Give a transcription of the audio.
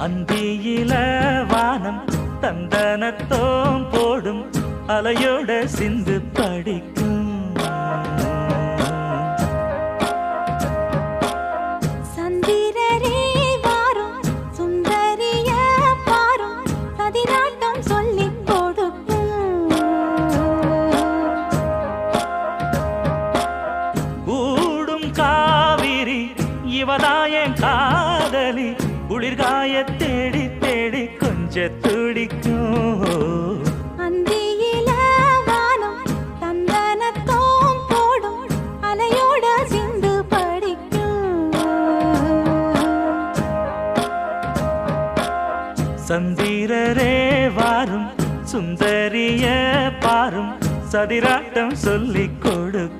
அந்தியில வானம் தந்தனத்தோம் போடும் அலையோட சிந்து படிக்கும். சந்திரரே வாரும் சுந்தரிய பாரும் சதிராட்டம் சொல்லிக் கொடுக்கும். கூடும் காவிரி இவதாயன் காதலி குளிர்காய தேடி தேடி கொஞ்ச துடிக்கும். அந்தியில வானம் தந்தனத்தோம் போடும் அலையோட சிந்து படிக்கும். சந்திரரே வாரும் சுந்தரிய பாரும் சதிராட்டம் சொல்லிக் கொடுக்கும்.